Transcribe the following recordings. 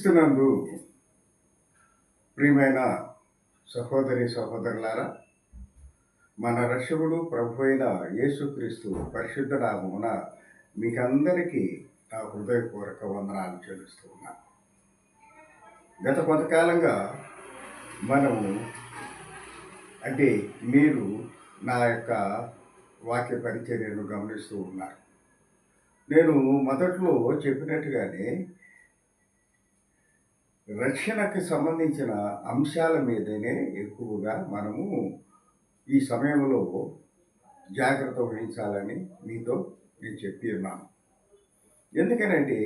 క్రీస్తునందు ప్రియమైన సహోదరి సహోదరులారా, మన రక్షకుడు ప్రభు అయిన యేసుక్రీస్తు పరిశుద్ధ నామమున మీకందరికీ నా హృదయపూర్వక వందనాలు చెల్లిస్తూ ఉన్నాను. గత కొంతకాలంగా మనము మీరు నా యొక్క వాక్య పరిచర్యను గమనిస్తూ ఉన్నారు. నేను మొదట్లో చెప్పినట్టుగానే రక్షణకు సంబంధించిన అంశాల మీదనే ఎక్కువగా మనము ఈ సమయంలో జాగ్రత్త వహించాలని మీతో నేను చెప్పి ఉన్నాను. ఎందుకనంటే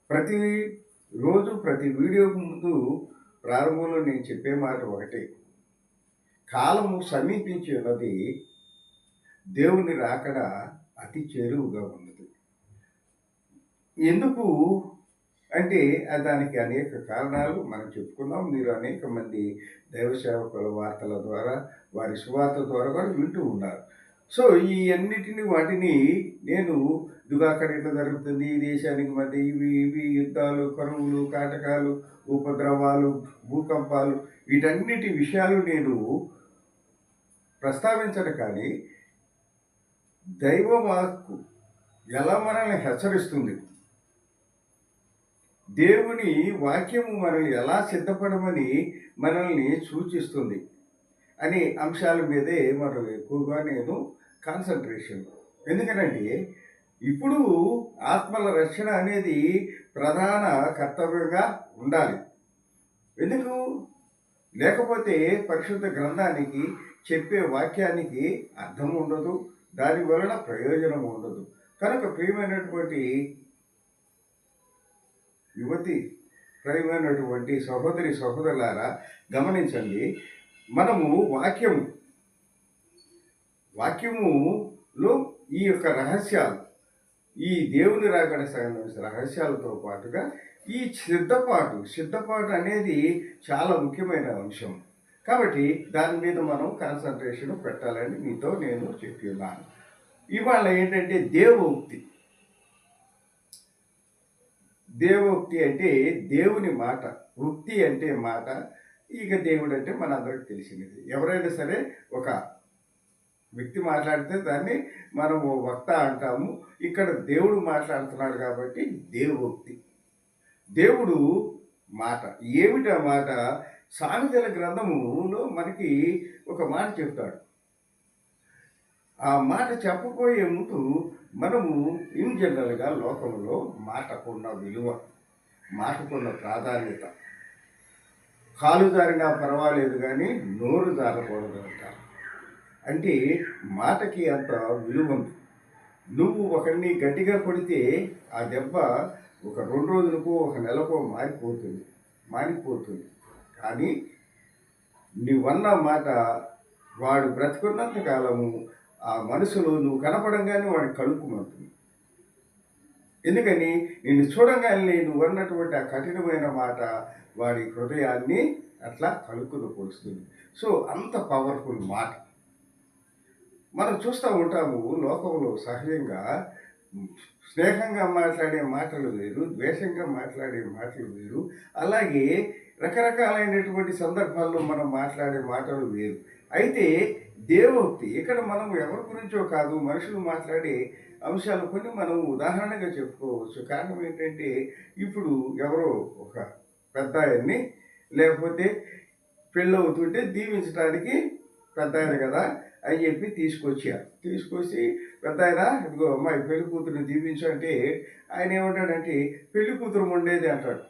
ప్రతి రోజు ప్రతి వీడియో ముందు ప్రారంభంలో నేను చెప్పే మాట ఒకటే, కాలము సమీపించి ఉన్నది, దేవుని రాకడ అతి చేరువుగా ఉన్నది. ఎందుకు అంటే దానికి అనేక కారణాలు మనం చెప్పుకున్నాం. మీరు అనేక మంది దైవ సేవకుల వార్తల ద్వారా, వారి సువార్త ద్వారా కూడా వింటూ ఉన్నారు. సో ఈ అన్నిటిని వాటిని నేను ఇదిగో అక్కడ ఇట్లా జరుగుతుంది, ఈ దేశానికి మధ్య ఇవి ఇవి యుద్ధాలు, కరువులు, కాటకాలు, ఉపద్రవాలు, భూకంపాలు, వీటన్నిటి విషయాలు నేను ప్రస్తావించను. కానీ దైవ వాక్కు ఎలా మనల్ని హెచ్చరిస్తుంది, దేవుని వాక్యము మనల్ని ఎలా సిద్ధపడమని మనల్ని సూచిస్తుంది అనే అంశాల మీదే మనం ఎక్కువగా నేను కాన్సన్ట్రేషన్. ఎందుకనంటే ఇప్పుడు ఆత్మల రక్షణ అనేది ప్రధాన కర్తవ్యంగా ఉండాలి. ఎందుకు లేకపోతే పరిశుద్ధ గ్రంథానికి చెప్పే వాక్యానికి అర్థం ఉండదు, దాని వలన ప్రయోజనం ఉండదు. కనుక ప్రియమైనటువంటి యువతి, ప్రియమైనటువంటి సహోదరి సహోదరులారా, గమనించండి. మనము వాక్యములో ఈ యొక్క రహస్యాలు, ఈ దేవుని రాకడ రహస్యాలతో పాటుగా ఈ సిద్ధపాటు అనేది చాలా ముఖ్యమైన అంశం. కాబట్టి దాని మీద మనం కాన్సన్ట్రేషన్ పెట్టాలని మీతో నేను చెప్పి ఉన్నాను. ఇవాళ ఏంటంటే దేవోక్తి అంటే దేవుని మాట, ఉక్తి అంటే మాట. ఇక దేవుడు అంటే మనందరికి తెలిసినది. ఎవరైనా సరే ఒక వ్యక్తి మాట్లాడితే దాన్ని మనము వక్త అంటాము. ఇక్కడ దేవుడు మాట్లాడుతున్నాడు కాబట్టి దేవోక్తి, దేవుడు మాట. ఏమిటా మాట? సామెతల గ్రంథములో మనకి ఒక మాట చెప్తాడు. ఆ మాట చెప్పబోయే ముందు మనము ఇన్ జనరల్గా లోకంలో మాటకున్న విలువ, మాటకున్న ప్రాధాన్యత, కాలు జారినా పర్వాలేదు కానీ నోరు జారకూడదు అంటారు. అంటే మాటకి అంత విలువ ఉంది. నువ్వు ఒకరిని గట్టిగా కొడితే ఆ దెబ్బ ఒక 2 రోజులకో ఒక నెలకో మానిపోతుంది. కానీ నీవన్న మాట వాడు బ్రతుకున్నంత కాలము ఆ మనసులో నువ్వు కనపడంగానే వాడికి కలుపుకుంటుంది. ఎందుకని నిన్ను చూడంగానే నువ్వు అన్నటువంటి ఆ కఠినమైన మాట వాడి హృదయాన్ని అట్లా కలుపుకుని పోస్తుంది. సో అంత పవర్ఫుల్ మాట. మనం చూస్తూ ఉంటాము లోకంలో సహజంగా స్నేహంగా మాట్లాడే మాటలు వేరు, ద్వేషంగా మాట్లాడే మాటలు వేరు, అలాగే రకరకాలైనటువంటి సందర్భాల్లో మనం మాట్లాడే మాటలు వేరు. అయితే దేవోక్తి ఇక్కడ మనం ఎవరి గురించో కాదు, మనుషులు మాట్లాడే అంశాలు కొన్ని మనం ఉదాహరణగా చెప్పుకోవచ్చు. కారణం ఏంటంటే ఇప్పుడు ఎవరో ఒక పెద్ద ఆయన్ని, లేకపోతే పెళ్ళవుతుంటే దీవించడానికి పెద్ద ఆయన కదా అని చెప్పి తీసుకొచ్చి పెద్ద ఆయన ఇదిగో అమ్మాయి పెళ్లి కూతురుని దీవించు అంటే ఆయన ఏమంటాడంటే పెళ్లి కూతురు ఉండేది అంటాడు.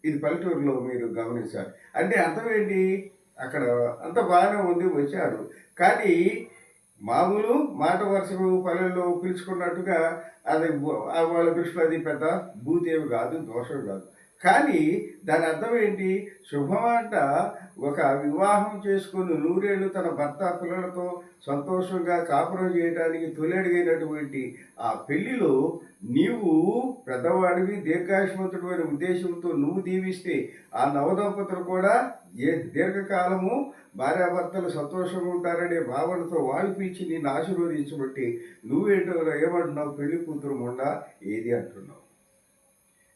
ఇది పల్లెటూరులో మీరు గమనించాలి. అంటే అర్థం ఏంటి? అక్కడ అంత బాగానే ఉంది, వచ్చాడు. కానీ మామూలు మాట వరుసకు పల్లెల్లో పిలుచుకున్నట్టుగా అది వాళ్ళ దృష్టిలో అది పెద్ద భూతేవి కాదు, దోషం కాదు. కానీ దాని అర్థం ఏంటి? శుభమాట ఒక వివాహం చేసుకుని 100 ఏళ్ళు తన భర్త పిల్లలతో సంతోషంగా కాపురం చేయడానికి తొలడిగైనటువంటి ఆ పెళ్లిలో నీవు పెద్దవాడివి, దీర్ఘాయుష్మంతుడు అనే ఉద్దేశంతో నువ్వు దీవిస్తే ఆ నవదంపతులు కూడా దీర్ఘకాలము భార్యాభర్తలు సంతోషంగా ఉంటారనే భావనతో వాళ్ళు పిలిచి నిన్ను ఆశీర్వదించబట్టి నువ్వేంటో ఏమంటున్నావు? పెళ్లి కూతురు మొండ ఏది అంటున్నావు.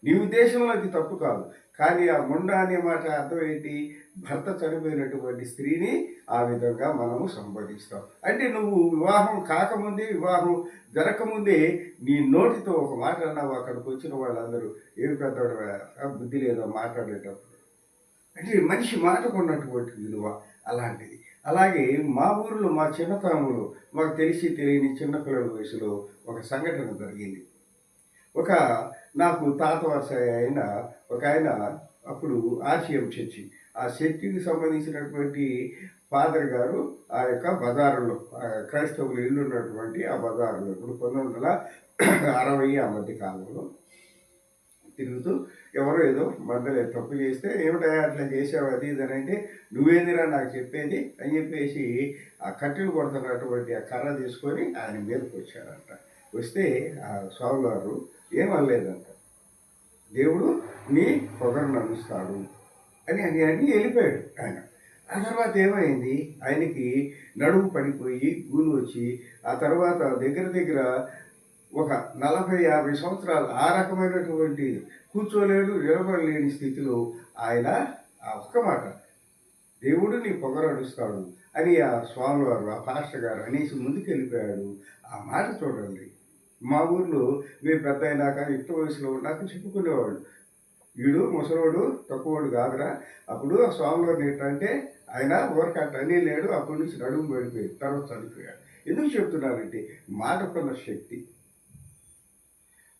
నీ ఉద్దేశంలో అది తప్పు కాదు. కానీ ఆ ముండ అనే మాట అర్థం ఏంటి? భర్త చనిపోయినటువంటి స్త్రీని ఆ విధంగా మనము సంబోధిస్తాం. అంటే నువ్వు వివాహం కాకముందే, వివాహం జరగకముందే నీ నోటితో ఒక మాట అన్నావు, అక్కడికి వచ్చిన వాళ్ళందరూ ఏమి పెద్దవాడివా, బుద్ధి లేదో మాట్లాడేటప్పుడు. అంటే మనిషి మాటకు ఉన్నటువంటి విలువ అలాంటిది. అలాగే మా ఊరిలో మా చిన్నతనంలో మాకు తెలిసి తెలియని చిన్నపిల్లల వయసులో ఒక సంఘటన జరిగింది. ఒక నాకు తాత వరుస అయిన ఒకాయన అప్పుడు ఆర్‌సీఎం చర్చి. ఆ చర్చికి సంబంధించినటువంటి ఫాదర్ గారు ఆ యొక్క బజారులో క్రైస్తవులు ఇల్లున్నటువంటి ఆ బజారులో ఇప్పుడు 1960 ఆ మధ్య కాలంలో తిరుగుతూ ఎవరో ఏదో మధ్యలో తప్పు చేస్తే ఏమిటయ్యా అట్లా చేసావు అది ఇది అని అంటే, నువ్వేందిరా నాకు చెప్పేది అని చెప్పేసి ఆ కట్టెలు కొడుతున్నటువంటి ఆ కర్ర తీసుకొని ఆయన మీదకి వచ్చారంట. వస్తే ఆ స్వామివారు ఏమనలేదంట. దేవుడు నీ పొగరును అందిస్తాడు అని వెళ్ళిపోయాడు ఆయన. ఆ తర్వాత ఏమైంది, ఆయనకి నడుము పడిపోయి గూను వచ్చి ఆ తర్వాత దగ్గర దగ్గర ఒక 40-50 సంవత్సరాలు ఆ రకమైనటువంటి కూర్చోలేడు, నిలబడలేని స్థితిలో ఆయన ఆ ఒక్క మాట, దేవుడు నీ పొగరు అడుస్తాడు అని ఆ స్వామివారు, ఆ పాస్టర్ గారు అనేసి ముందుకెళ్ళిపోయాడు. ఆ మాట చూడండి. మా ఊర్లో మీరు పెద్ద అయినాక యుక్త వయసులో ఉన్నాక చెప్పుకునేవాళ్ళు, వీడు ముసలోడు తక్కువోడు కాదురా. అప్పుడు ఆ స్వామివారిని ఏంటంటే ఆయన ఊరకట్ట అని లేడు, అప్పటి నుంచి నడుము పడిపోయాడు, తర్వాత చనిపోయాడు. ఎందుకు చెప్తున్నారంటే మాటకున్న శక్తి.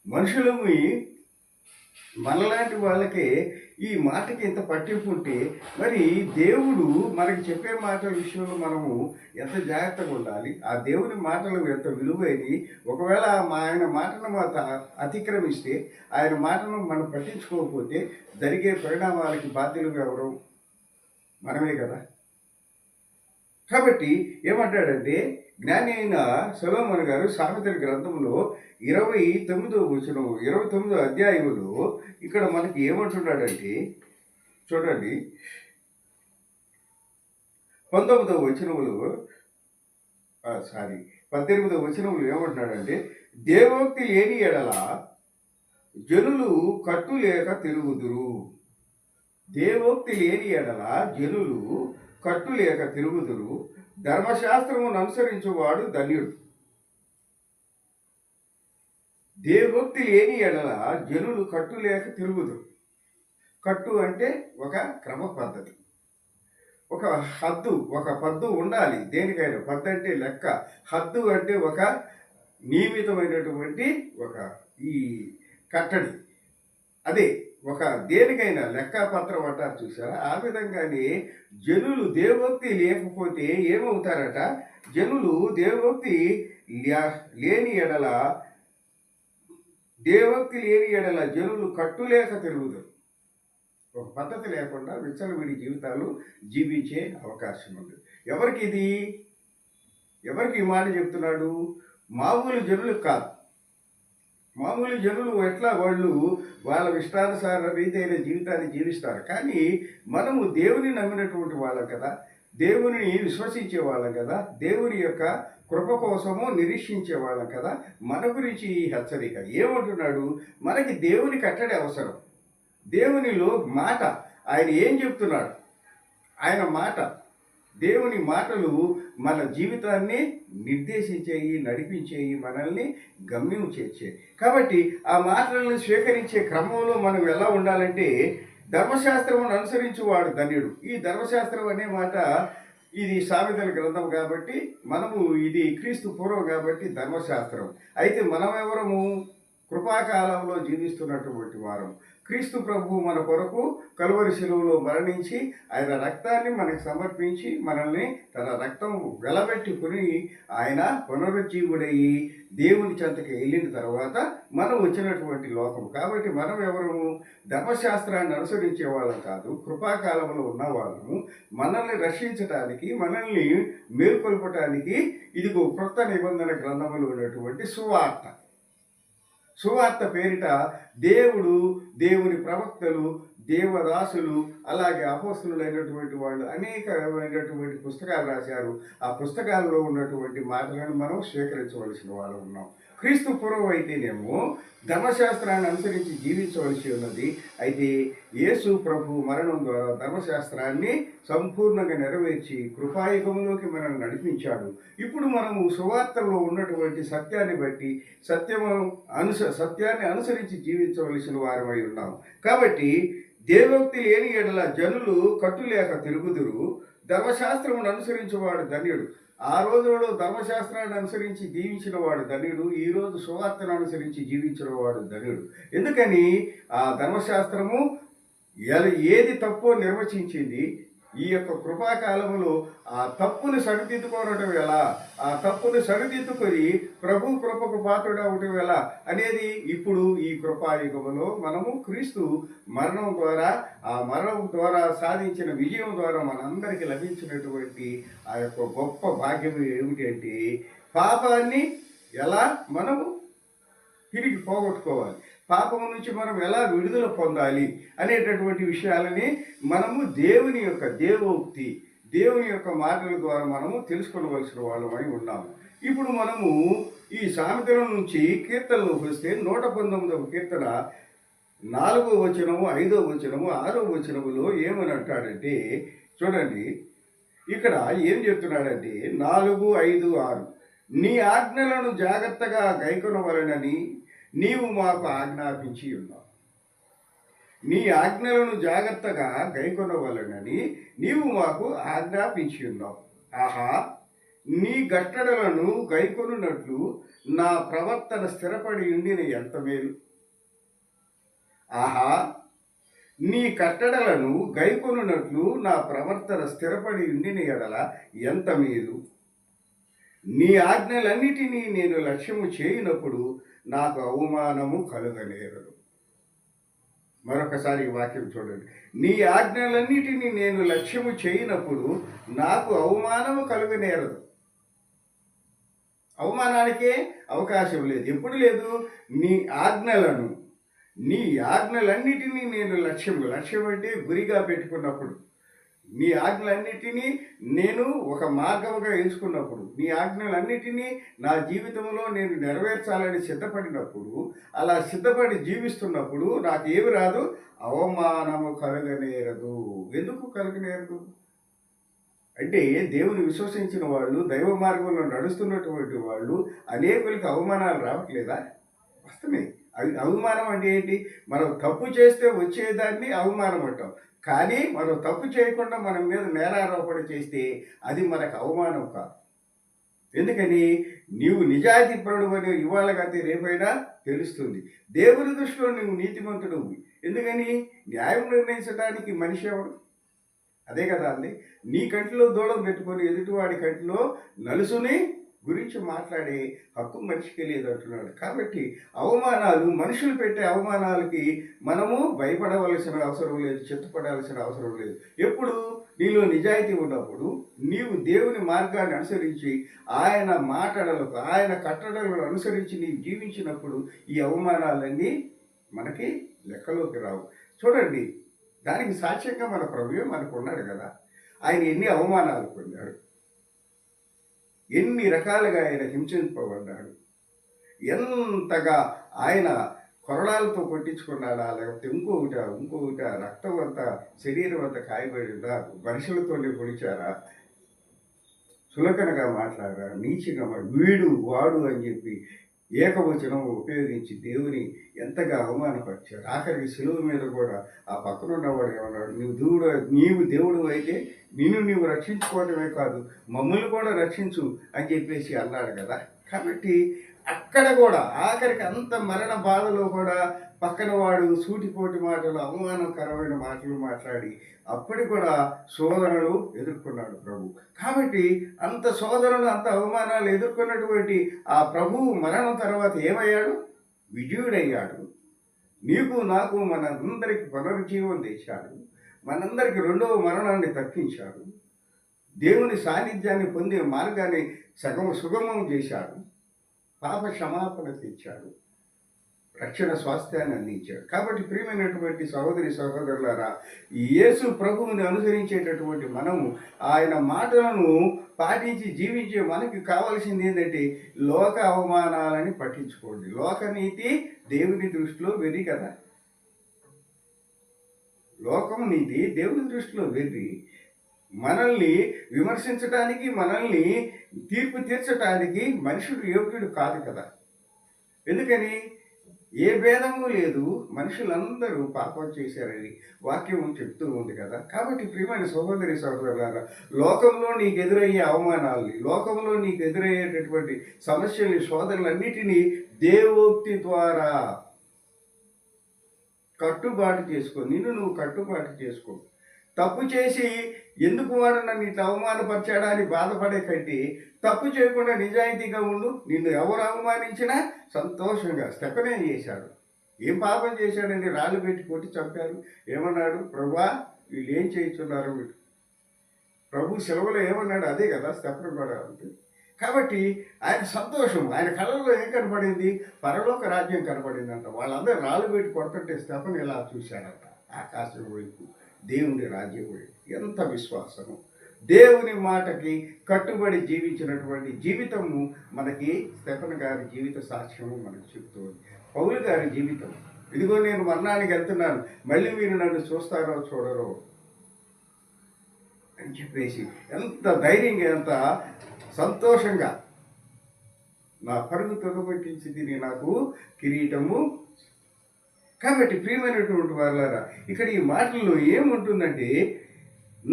మనుషులమి మనలాంటి వాళ్ళకే ఈ మాటకి ఇంత పట్టింపు ఉంటే మరి దేవుడు మనకి చెప్పే మాటల విషయంలో మనము ఎంత జాగ్రత్తగా ఉండాలి. ఆ దేవుని మాటలు ఎంత విలువైనవి. ఒకవేళ ఆయన మాటను అతిక్రమిస్తే, ఆయన మాటను మనం పట్టించుకోకపోతే జరిగే పరిణామాలకి బాధ్యులుగా ఎవరు? మనమే కదా. కాబట్టి ఏమంటాడంటే జ్ఞాని అయిన సొలొమోను గారు సామెతల గ్రంథంలో 29వ వచనం 29వ అధ్యాయంలో ఇక్కడ మనకి ఏమంటున్నాడంటే చూడండి, 19వ వచనంలో 18వ వచనంలో ఏమంటున్నాడంటే, దేవోక్తి లేని ఎడల జనులు కట్టు లేక తిరుగుదురు. దేవోక్తి లేని ఎడల జనులు కట్టు లేక తిరుగుదురు, ధర్మశాస్త్రమును అనుసరించువాడు ధన్యుడు. దేవోక్తి లేని ఎడల జనులు కట్టు లేక తిరుగుదురు. కట్టు అంటే ఒక క్రమ పద్ధతి, ఒక హద్దు, ఒక పద్దు ఉండాలి దేనికైనా. పద్దు అంటే లెక్క, హద్దు అంటే ఒక నియమితమైనటువంటి ఒక ఈ కట్టడి. అదే ఒక దేనికైనా లెక్కపత్రం అంటారు చూసారా, ఆ విధంగానే జనులు దేవోక్తి లేకపోతే ఏమవుతారట, జనులు దేవోక్తి లేని ఎడల జనులు కట్టులేక తిరుగుతారు. ఒక పద్ధతి లేకుండా విచ్చలవిడి జీవితాలు జీవించే అవకాశం ఉంది. ఎవరికి ఈ మాట చెప్తున్నాడు? మామూలు జనులకు కాదు. మామూలు జనులు ఎట్లా వాళ్ళ ఇష్టానుసార రీతైన జీవితాన్ని జీవిస్తారు. కానీ మనము దేవుని నమ్మినటువంటి వాళ్ళం కదా, దేవుని విశ్వసించే వాళ్ళం కదా, దేవుని యొక్క కృప కోసము నిరీక్షించే వాళ్ళం కదా. మన గురించి ఈ హెచ్చరిక ఏమంటున్నాడు? మనకి దేవుని కట్టడి అవసరం. దేవునిలో మాట, ఆయన ఏం చెప్తున్నాడు, ఆయన మాట, దేవుని మాటలు మన జీవితాన్ని నిర్దేశించేయి, నడిపించేయి, మనల్ని గమ్యం చేర్చేయి. కాబట్టి ఆ మాటలను స్వీకరించే క్రమంలో మనం ఎలా ఉండాలంటే, ధర్మశాస్త్రమును అనుసరించువాడు ధన్యుడు. ఈ ధర్మశాస్త్రం అనే మాట ఇది సామెతల గ్రంథం కాబట్టి మనము, ఇది క్రీస్తు పూర్వం కాబట్టి ధర్మశాస్త్రం. అయితే మనం ఎవరము? కృపాకాలంలో జీవిస్తున్నటువంటి వారం. క్రీస్తు ప్రభువు మన కొరకు కలువరి శిలువలో మరణించి ఆయన రక్తాన్ని మనకు సమర్పించి మనల్ని తన రక్తం వెలబెట్టుకుని ఆయన పునరుజ్జీవుడయ్యి దేవుని చెంతకి వెళ్ళిన తర్వాత మనం వచ్చినటువంటి లోకం. కాబట్టి మనం ఎవరము? ధర్మశాస్త్రాన్ని అనుసరించే వాళ్ళం కాదు, కృపాకాలంలో ఉన్న వాళ్ళము. మనల్ని రక్షించటానికి, మనల్ని మేల్కొల్పటానికి ఇదిగో క్రొత్త నిబంధన గ్రంథంలో ఉన్నటువంటి సువార్త పేరిట దేవుని ప్రవక్తలు, దేవదాసులు, అలాగే అపోస్తలులైనటువంటి వాళ్ళు అనేకమైనటువంటి పుస్తకాలు రాశారు. ఆ పుస్తకాల్లో ఉన్నటువంటి మాటలను మనం స్వీకరించవలసిన వాళ్ళు ఉన్నాం. క్రీస్తు పూర్వం అయితేనేమో ధర్మశాస్త్రాన్ని అనుసరించి జీవించవలసి ఉన్నది. అయితే యేసు ప్రభు మరణం ద్వారా ధర్మశాస్త్రాన్ని సంపూర్ణంగా నెరవేర్చి కృపాయుగంలోకి మనల్ని నడిపించాడు. ఇప్పుడు మనము సువార్తలో ఉన్నటువంటి సత్యాన్ని బట్టి సత్యాన్ని అనుసరించి జీవించవలసిన వారమై ఉన్నాం. కాబట్టి దేవోక్తి లేని ఎడల జనులు కట్టులేక తిరుగుదురు, ధర్మశాస్త్రమును అనుసరించేవాడు ధన్యుడు. ఆ రోజులలో ధర్మశాస్త్రాన్ని అనుసరించి జీవించిన వాడు ధన్యుడు, ఈరోజు సువార్తను అనుసరించి జీవించిన వాడు ధన్యుడు. ఎందుకని ఆ ధర్మశాస్త్రము ఏది తప్పో నిర్వచించింది. ఈ యొక్క కృపాకాలంలో ఆ తప్పుని సరిదిద్దుకోవడం ఎలా, ఆ తప్పుని సరిదిద్దుకొని ప్రభు కృపకు పాత్రుడవటం ఎలా అనేది ఇప్పుడు ఈ కృపాయుగంలో మనము క్రీస్తు మరణం ద్వారా, ఆ మరణం ద్వారా సాధించిన విజయం ద్వారా మనందరికీ లభించినటువంటి ఆ యొక్క గొప్ప భాగ్యం ఏమిటంటే పాపాన్ని ఎలా మనము తిరిగి పోగొట్టుకోవాలి, పాపము నుంచి మనం ఎలా విడుదల పొందాలి అనేటటువంటి విషయాలని మనము దేవుని యొక్క దేవోక్తి, దేవుని యొక్క మాటల ద్వారా మనము తెలుసుకోవలసిన వాళ్ళమై ఉన్నాము. ఇప్పుడు మనము ఈ సామెతల నుంచి కీర్తనలోకి వస్తే 119వ కీర్తన 4వ వచనము, 5వ వచనము, 6వ వచనములో ఏమని అంటాడంటే చూడండి, ఇక్కడ ఏం చెప్తున్నాడంటే 4, 5, 6 నీ ఆజ్ఞలను జాగ్రత్తగా గైకొనవలెనని నీవు మాకు ఆజ్ఞాపించి ఉన్నావు. నీ ఆజ్ఞలను జాగ్రత్తగా గైకొనవలెనని నీవు మాకు ఆజ్ఞాపించి ఉన్నావు. ఆహా, నీ గట్టడలను గైకొనున్నట్లు నా ప్రవర్తన స్థిరపడి ఉండిన ఎంత మేలు. ఆహా, నీ కట్టడలను గైకొనున్నట్లు నా ప్రవర్తన స్థిరపడి ఉండిన ఎడల ఎంత మేలు. నీ ఆజ్ఞలన్నిటినీ నేను లక్ష్యము చేయనప్పుడు నాకు అవమానము కలుగనేరదు. మరొకసారి ఈ వాక్యం చూడండి. నీ ఆజ్ఞలన్నిటినీ నేను లక్ష్యము చేయనప్పుడు నాకు అవమానము కలుగనేరదు. అవమానానికే అవకాశం లేదు, ఎప్పుడు లేదు. నీ ఆజ్ఞలన్నిటినీ నేను లక్ష్యం అంటే గురిగా పెట్టుకున్నప్పుడు, నీ ఆజ్ఞలన్నిటినీ నేను ఒక మార్గముగా ఎంచుకున్నప్పుడు, నీ ఆజ్ఞలన్నిటినీ నా జీవితంలో నేను నెరవేర్చాలని సిద్ధపడినప్పుడు, అలా సిద్ధపడి జీవిస్తున్నప్పుడు నాకు ఏమి రాదు, అవమానము కలగనేరదు. ఎందుకు కలగనేరదు అంటే దేవుని విశ్వసించిన వాళ్ళు, దైవ మార్గంలో నడుస్తున్నటువంటి వాళ్ళు అనేకులకి అవమానాలు రావట్లేదా? వస్తున్నాయి. అవమానం అంటే ఏంటి? మనం తప్పు చేస్తే వచ్చేదాన్ని అవమానం అంటాం. కానీ మనం తప్పు చేయకుండా మన మీద నేరారోపణ చేస్తే అది మనకు అవమానం కాదు. ఎందుకని? నీవు నిజాయితీపరుడు అని ఇవాళ కాదు రేపైనా తెలుస్తుంది. దేవుని దృష్టిలో నువ్వు నీతిమంతుడు. ఎందుకని? న్యాయం నిర్ణయించడానికి మనిషి ఎవడు? అదే కదా అండి. నీ కంటిలో దూడం పెట్టుకొని ఎదుటివాడి కంటిలో నలుసుని గురించి మాట్లాడే హక్కు మనిషికి లేదు అంటున్నాడు. కాబట్టి అవమానాలు, మనుషులు పెట్టే అవమానాలకి మనము భయపడవలసిన అవసరం లేదు, చిత్తపడాల్సిన అవసరం లేదు. ఎప్పుడు నీలో నిజాయితీ ఉన్నప్పుడు, నీవు దేవుని మార్గాన్ని అనుసరించి ఆయన మాటలకు, ఆయన కట్టడలను అనుసరించి నీవు జీవించినప్పుడు ఈ అవమానాలన్నీ మనకి లెక్కలోకి రావు. చూడండి, దానికి సాక్ష్యంగా మన ప్రభువే మనకు ఉన్నాడు కదా. ఆయన ఎన్ని అవమానాలు పొందాడు, ఎన్ని రకాలుగా ఆయన హింసింపబడ్డాడు, ఎంతగా ఆయన కొరడాలతో కొట్టించుకున్నాడా, లేకపోతే ఇంకొకట రక్తం అంతా, శరీరం అంతా కాయబడిందా, మనుషులతోనే పొడిచారా, చులకనగా మాట్లాడారా, నీచిగా వీడు వాడు అని చెప్పి ఏకవచనం ఉపయోగించి దేవుని ఎంతగా అవమానపరిచారు. ఆఖరికి శిలువ మీద కూడా ఆ పక్కన ఉన్నవాడు ఏమన్నాడు, నీవు దేవుడు అయితే నీవు రక్షించుకోవడమే కాదు మమ్మల్ని కూడా రక్షించు అని చెప్పేసి అన్నాడు కదా. కాబట్టి అక్కడ కూడా ఆఖరికి అంత మరణ బాధలో కూడా పక్కన వాడు సూటిపోటి మాటలు, అవమానకరమైన మాటలు మాట్లాడి అప్పటి కూడా శోధనలు ఎదుర్కొన్నాడు ప్రభు. కాబట్టి అంత శోధనలు, అంత అవమానాలు ఎదుర్కొన్నటువంటి ఆ ప్రభువు మరణం తర్వాత ఏమయ్యాడు? విజయుడయ్యాడు. నీకు నాకు మనందరికి పునరుజ్జీవం తెచ్చాడు, మనందరికి రెండవ మరణాన్ని తప్పించాడు, దేవుని సాన్నిధ్యాన్ని పొందే మార్గాన్ని సుగమం చేశాడు, పాప క్షమాపణ తెచ్చాడు. రక్షణ స్వాస్థ్యాన్ని అందించాడు. కాబట్టి ప్రియమైనటువంటి సహోదరి సహోదరులారా, యేసు ప్రభువుని అనుసరించేటటువంటి మనము ఆయన మాటలను పాటించి జీవించే మనకి కావాల్సింది ఏంటంటే లోక అవమానాలని పట్టించుకోండి. లోకనీతి దేవుని దృష్టిలో వెర్రి కదా. లోకం నీతి దేవుని దృష్టిలో వెర్రి. మనల్ని విమర్శించడానికి, మనల్ని తీర్పు తీర్చడానికి మనుషుడు యోగ్యుడు కాదు కదా. ఎందుకని? ఏ భేదము లేదు, మనుషులందరూ పాపం చేశారని వాక్యం చెప్తూ ఉంది కదా. కాబట్టి ప్రియమైన సహోదరి సహోదరులారా, లోకంలో నీకు ఎదురయ్యే అవమానాల్ని, లోకంలో నీకు ఎదురయ్యేటటువంటి సమస్యల్ని, శోధనలన్నిటినీ దేవోక్తి ద్వారా కట్టుబాటు చేసుకో. నిన్ను నువ్వు కట్టుబాటు చేసుకో. తప్పు చేసి ఎందుకు వాడు నన్ను ఇట్లా అవమానపరిచాడా అని బాధపడే కంటే తప్పు చేయకుండా నిజాయితీగా ఉండు. నిన్ను ఎవరు అవమానించినా సంతోషంగా. స్టెఫనే చేశాడు. ఏం పాపం చేశాడని రాళ్ళు పెట్టి కొట్టి చంపారు. ఏమన్నాడు? ప్రభువా, వీళ్ళు ఏం చేయించున్నారు వీళ్ళు. ప్రభు సెలవులో ఏమన్నాడు? అదే కదా స్టెఫన్ కూడా ఉంది. కాబట్టి ఆయన సంతోషం, ఆయన కళ్ళలో ఏం కనపడింది? పరలోక రాజ్యం కనపడిందంట. వాళ్ళందరూ రాళ్ళు పెట్టి కొడుతుంటే స్టెఫన్ ఇలా చూశాడంట ఆకాశం వైపు, దేవుని రాజ్యం వైపు. ఎంత విశ్వాసము! దేవుని మాటకి కట్టుబడి జీవించినటువంటి జీవితము మనకి స్టెఫన్ గారి జీవిత సాక్ష్యము మనకు చెప్తుంది. పౌలు గారి జీవితం, ఇదిగో నేను మరణానికి వెళ్తున్నాను, మళ్ళీ మీరు నన్ను చూస్తారో చూడరో అని చెప్పేసి ఎంత ధైర్యంగా, ఎంత సంతోషంగా, నా పరుగు తొలగొట్టించింది నాకు కిరీటము. కాబట్టి ప్రియమైనటువంటి వాళ్ళారా, ఇక్కడ ఈ మాటల్లో ఏముంటుందంటే,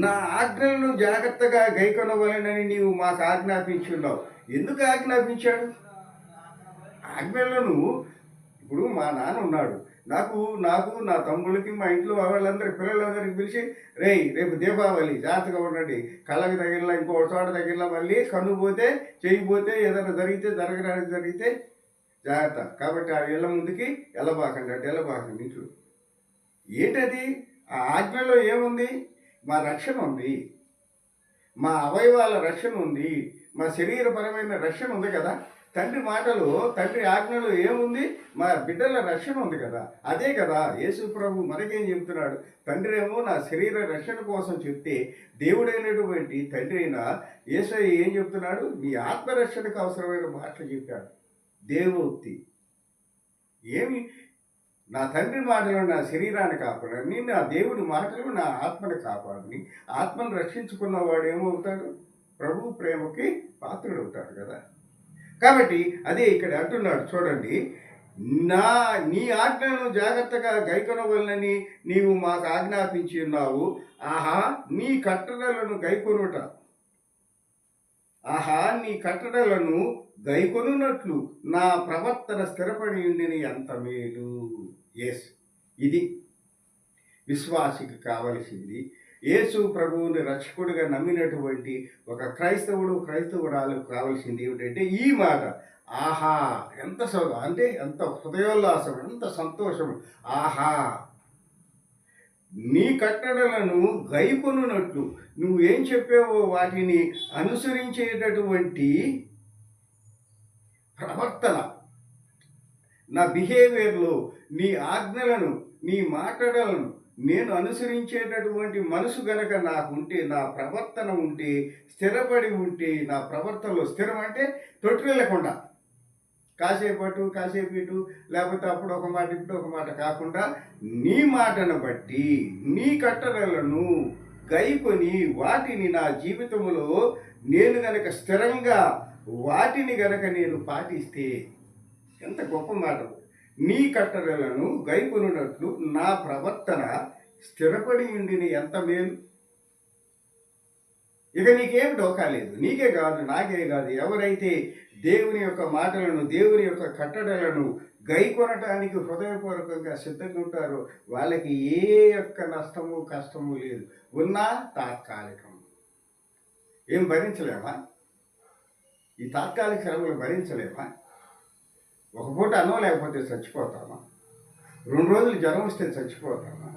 నా ఆజ్ఞలను జాగ్రత్తగా గైకొనవలెనని నీవు మాకు ఆజ్ఞాపించున్నావు. ఎందుకు ఆజ్ఞాపించాడు? ఆజ్ఞలను ఇప్పుడు మా నాన్న ఉన్నాడు, నాకు నా తమ్ముళ్ళకి, మా ఇంట్లో వాళ్ళందరి పిల్లలందరికీ పిలిచి, రేపు దీపావళి జాగ్రత్తగా ఉండండి, కళ్ళకి తగిలినా, ఇంకో చోట తగిలినా, మళ్ళీ కన్ను పోతే, చేయిపోతే, ఏదైనా జరిగితే జాగ్రత్త. కాబట్టి ఆ ఇళ్ళ ముందుకి వెళ్ళబాకండి, అంటే వెళ్ళబాకండి ఇంట్లో. ఏంటది? ఆ ఆజ్ఞలో ఏముంది? మా రక్షణ ఉంది, మా అవయవాల రక్షణ ఉంది, మా శరీరపరమైన రక్షణ ఉంది కదా. తండ్రి మాటలు, తండ్రి ఆజ్ఞలు ఏముంది? మా బిడ్డల రక్షణ ఉంది కదా. అదే కదా యేసు ప్రభు మనకేం చెప్తున్నాడు? తండ్రి ఏమో నా శరీర రక్షణ కోసం చెప్తే, దేవుడైనటువంటి తండ్రి అయినా యేసయ్య ఏం చెప్తున్నాడు? నీ ఆత్మరక్షణకు అవసరమైన మాటలు చెప్పాడు. దేవోక్తి. ఏమి? నా తండ్రి మాటలు నా శరీరాన్ని కాపాడని, నా దేవుడి మాటలు నా ఆత్మని కాపాడని. ఆత్మను రక్షించుకున్నవాడు ఏమవుతాడు? ప్రభు ప్రేమకి పాత్రుడవుతాడు కదా. కాబట్టి అదే ఇక్కడ అంటున్నాడు చూడండి, నీ ఆజ్ఞలను జాగ్రత్తగా గైకొనవలనని నీవు మాకు ఆజ్ఞాపించి ఉన్నావు. ఆహా, నీ కట్టడలను గైకొనుట, నీ కట్టడలను గైకొనున్నట్లు నా ప్రవర్తన స్థిరపడి ఉండిని ఎంత మేలు. ఎస్, ఇది విశ్వాసికి కావలసింది. యేసు ప్రభువుని రక్షకుడిగా నమ్మినటువంటి ఒక క్రైస్తవురాలకు కావలసింది ఏమిటంటే ఈ మాట. ఆహా, ఎంత అంటే ఎంత హృదయోల్లాసం, ఎంత సంతోషం. ఆహా, నీ కట్టడలను గైకొనున్నట్లు, నువ్వేం చెప్పావో వాటిని అనుసరించేటటువంటి ప్రవర్తన, నా బిహేవియర్లో నీ ఆజ్ఞలను, నీ మాటలను నేను అనుసరించేటటువంటి మనసు గనక నాకుంటే, నా ప్రవర్తన ఉంటే, స్థిరపడి ఉంటే, నా ప్రవర్తనలో స్థిరం అంటే తొట్టిల్లకుండా, కాసేపు ఇటు, లేకపోతే అప్పుడు ఒక మాట ఇప్పుడు ఒక మాట కాకుండా, నీ మాటను బట్టి నీ కట్టడలను గైకొని వాటిని నా జీవితంలో నేను గనక స్థిరంగా వాటిని గనక నేను పాటిస్తే, ఎంత గొప్ప మాట! నీ కట్టడలను గైకొనున్నట్లు నా ప్రవర్తన స్థిరపడి ఉండిని ఎంత మేలు. ఇక నీకేం డోకా లేదు. నీకే కాదు, నాకే కాదు, ఎవరైతే దేవుని యొక్క మాటలను, దేవుని యొక్క కట్టడలను గైకొనటానికి హృదయపూర్వకంగా సిద్ధంగా ఉంటారో వాళ్ళకి ఏ యొక్క నష్టము, కష్టము లేదు. ఉన్నా తాత్కాలికం. ఏం భరించలేమా? ఈ తాత్కాలిక శ్రమలు భరించలేమా? ఒక పూట అన్నం లేకపోతే చచ్చిపోతామా? 2 రోజులు జ్వరం వస్తే చచ్చిపోతామా?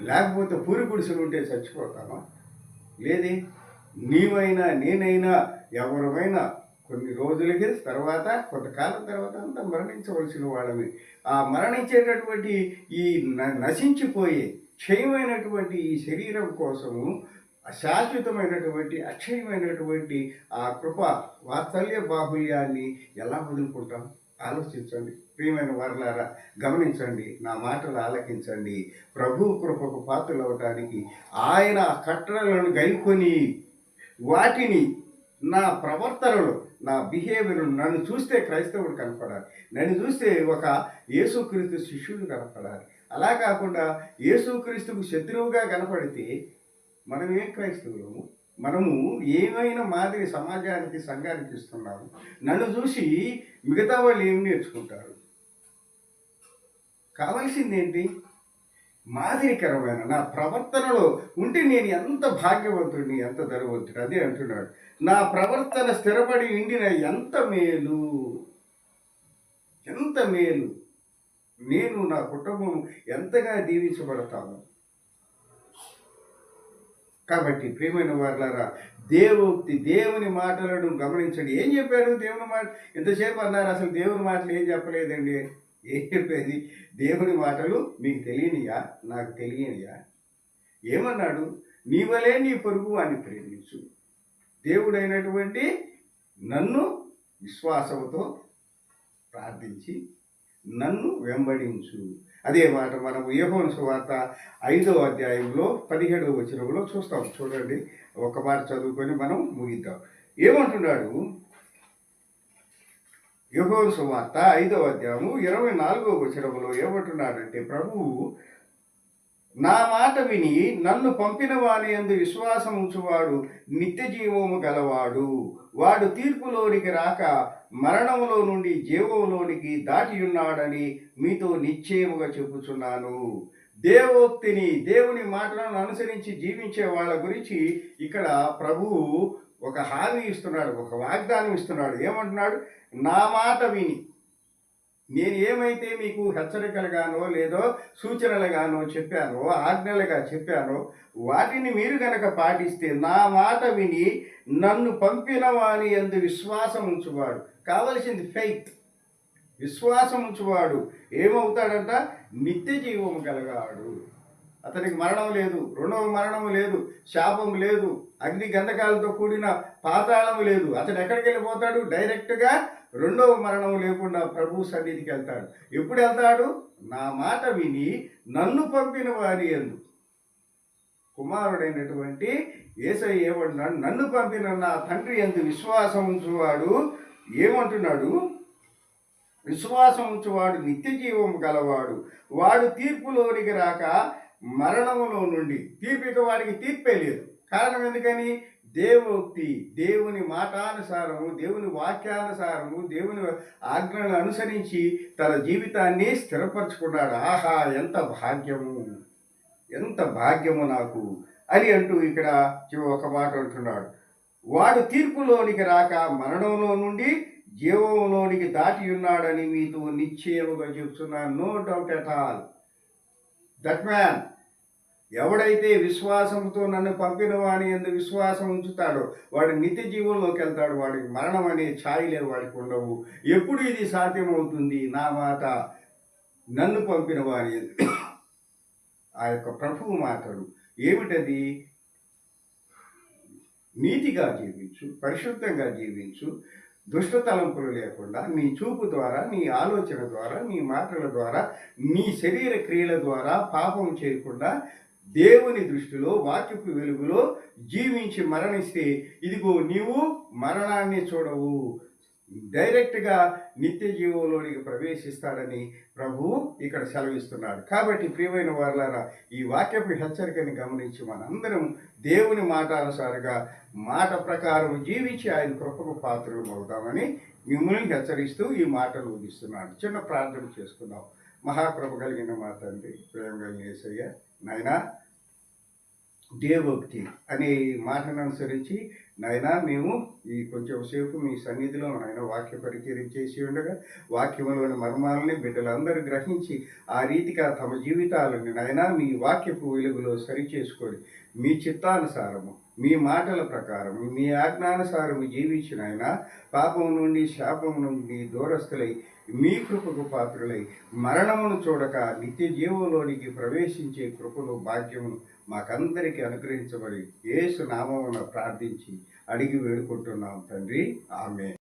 లేకపోతే పూరి గుడిసెలు ఉంటే చచ్చిపోతామా? లేదే. నీవైనా, నేనైనా, ఎవరైనా కొన్ని రోజులకి తర్వాత కొంతకాలం తర్వాత అంతా మరణించవలసిన వాళ్ళమి. ఆ మరణించేటటువంటి ఈ నశించిపోయే క్షయమైనటువంటి ఈ శరీరం కోసము శాశ్వతమైనటువంటి అక్షయమైనటువంటి ఆ కృప వాత్సల్య బాహుల్యాన్ని ఎలా వదులుకుంటాం? ఆలోచించండి ప్రియమైన వారలారా, గమనించండి, నా మాటలు ఆలకించండి. ప్రభు కృపకు పాత్రలవటానికి ఆయన కట్టడలను గైకొని వాటిని నా ప్రవర్తనలో నా బిహేవియర్ నన్ను చూస్తే క్రైస్తవుడు కనపడాలి, నన్ను చూస్తే ఒక యేసుక్రీస్తు శిష్యుడు కనపడాలి. అలా కాకుండా యేసుక్రీస్తుకు శత్రువుగా కనపడితే మనం ఏం క్రైస్తవులము? మనము ఏమైనా మాదిరి సమాజానికి సంఘానికి ఇస్తున్నాము. నన్ను చూసి మిగతా వాళ్ళు ఏం నేర్చుకుంటారు? కావలసింది ఏంటి? మాదిరికరమైన నా ప్రవర్తనలో ఉంటే నేను ఎంత భాగ్యవంతుడిని, ఎంత ధనవంతుడు. అదే అంటున్నాడు, నా ప్రవర్తన స్థిరపడి ఉండిన ఎంత మేలు, ఎంత మేలు. నేను నా కుటుంబం ఎంతగా దీవించబడతాను. కాబట్టి ప్రియమైన వారులారా, దేవుని మాటలను గమనించండి. ఏం చెప్పారు దేవుని మాట? ఇంతసేపు అన్నారు, అసలు దేవుని మాటలు ఏం చెప్పలేదండి. ఏం చెప్పేది? దేవుని మాటలు మీకు తెలియనియా? నాకు తెలియనియా? ఏమన్నాడు? నీ వలే నీ పొరుగు వాడిని ప్రేమించు. దేవుడైనటువంటి నన్ను విశ్వాసంతో ప్రార్థించి నన్ను వెంబడించు. అదే మాట మనం యోహాను సువార్త 5వ అధ్యాయంలో 17వ వచనంలో చూస్తాం. చూడండి, ఒక మాట చదువుకొని మనం ముగిద్దాం. ఏమంటున్నాడు? యోహాను సువార్త 5వ అధ్యాయము 24వ వచనంలో ఏమంటున్నాడంటే, ప్రభువు నా మాట విని నన్ను పంపిన వాని యందు విశ్వాసం ఉంచువాడు నిత్య జీవము గలవాడు. వాడు తీర్పులోనికి రాక మరణములో నుండి జీవంలోనికి దాటి ఉన్నాడని మీతో నిశ్చయముగా చెప్పుచున్నాను. దేవోక్తిని, దేవుని మాటలను అనుసరించి జీవించే వాళ్ళ గురించి ఇక్కడ ప్రభువు ఒక హామీ ఇస్తున్నాడు, ఒక వాగ్దానం ఇస్తున్నాడు. ఏమంటున్నాడు? నా మాట విని, నేను ఏమైతే మీకు హెచ్చరికలుగానో లేదో సూచనలుగానో చెప్పానో, ఆజ్ఞలుగా చెప్పానో, వాటిని మీరు గనక పాటిస్తే, నా మాట విని నన్ను పంపిన వాని యందు విశ్వాసం ఉంచువాడు. కావలసింది ఫెయిత్, విశ్వాసం ఉంచువాడు ఏమవుతాడంట? నిత్య జీవము కలగాడు. అతనికి మరణం లేదు, రెండవ మరణం లేదు, శాపం లేదు, అగ్ని గంధకాలతో కూడిన పాతాళము లేదు. అతను ఎక్కడికి వెళ్ళిపోతాడు? డైరెక్ట్గా రెండవ మరణం లేకుండా ప్రభు సన్నిధికి వెళ్తాడు. ఎప్పుడు వెళ్తాడు? నా మాట విని నన్ను పంపిన వారి యందు. కుమారుడైనటువంటి యేసయ్య ఏమంటున్నాడు? నన్ను పంపిన నా తండ్రి యందు విశ్వాసం ఉంచువాడు ఏమంటున్నాడు? విశ్వాసం ఉంచువాడు నిత్య జీవం గలవాడు. వాడు తీర్పులోనికి రాక మరణములో నుండి, తీర్పిక వాడికి తీర్పే లేదు. కారణం ఎందుకని? దేవోక్తి, దేవుని మాటానుసారము, దేవుని వాక్యానుసారము, దేవుని ఆజ్ఞలను అనుసరించి తన జీవితాన్ని స్థిరపరచుకున్నాడు. ఆహా, ఎంత భాగ్యము, ఎంత భాగ్యము నాకు అని అంటూ ఇక్కడ ఒక మాట అంటున్నాడు. వాడు తీర్పులోనికి రాక మరణంలో నుండి జీవంలోనికి దాటి ఉన్నాడని మీతో నిశ్చయముగా చెప్తున్నాను. No doubt at all. That man, ఎవడైతే విశ్వాసంతో నన్ను పంపిన వాని యందు విశ్వాసం ఉంచుతాడో వాడు నిత్య జీవంలోకి వెళ్తాడు. వాడికి మరణం అనే ఛాయి లేదు, వాడికి ఉండవు. ఎప్పుడు ఇది సాధ్యమవుతుంది? నా మాట నన్ను పంపిన వాని యందు. ఆ యొక్క ప్రభువు మాటలు ఏమిటది? నీతిగా జీవించు, పరిశుద్ధంగా జీవించు, దుష్ట తలంపులు లేకుండా నీ చూపు ద్వారా, నీ ఆలోచన ద్వారా, నీ మాటల ద్వారా, నీ శరీర క్రియల ద్వారా పాపం చేయకుండా దేవుని దృష్టిలో వాక్యపు వెలుగులో జీవించి మరణిస్తే, ఇదిగో నీవు మరణాన్ని చూడవు, డైరెక్ట్గా నిత్య జీవంలోనికి ప్రవేశిస్తాడని ప్రభువు ఇక్కడ సెలవిస్తున్నాడు. కాబట్టి ప్రియమైన వారులారా, ఈ వాక్యపు హెచ్చరికని గమనించి మనందరం దేవుని మాటానుసారంగా మాట ప్రకారం జీవించి ఆయన కృపకు పాత్రలు అవుతామని మిమ్మల్ని హెచ్చరిస్తూ ఈ మాటలు ముగిస్తున్నాను. చిన్న ప్రార్థన చేసుకుందాం. మహాకృప కలిగిన మా తండ్రి, ప్రేమ కలిగిన యేసయ్య, నాయనా, దేవోక్తి అనే ఈ మాటను అనుసరించి నాయనా మేము ఈ కొంచెం సేపు మీ సన్నిధిలో నాయన వాక్య పరిచయం చేసి ఉండగా వాక్యములోని మర్మాలని బిడ్డలందరూ గ్రహించి ఆ రీతిగా తమ జీవితాలను నాయనా మీ వాక్యపు వెలుగులో సరిచేసుకొని మీ చిత్తానుసారము మీ మాటల ప్రకారం మీ ఆజ్ఞానుసారము జీవించిన ఆయన పాపం నుండి శాపం నుండి దూరస్తులై మీ కృపకు పాత్రులై మరణమును చూడక నిత్య జీవంలోనికి ప్రవేశించే కృపను భాగ్యమును మాకందరికీ అనుగ్రహించబడి యేసు నామమున ప్రార్థించి అడిగి వేడుకుంటున్నాం తండ్రి. ఆమేన్.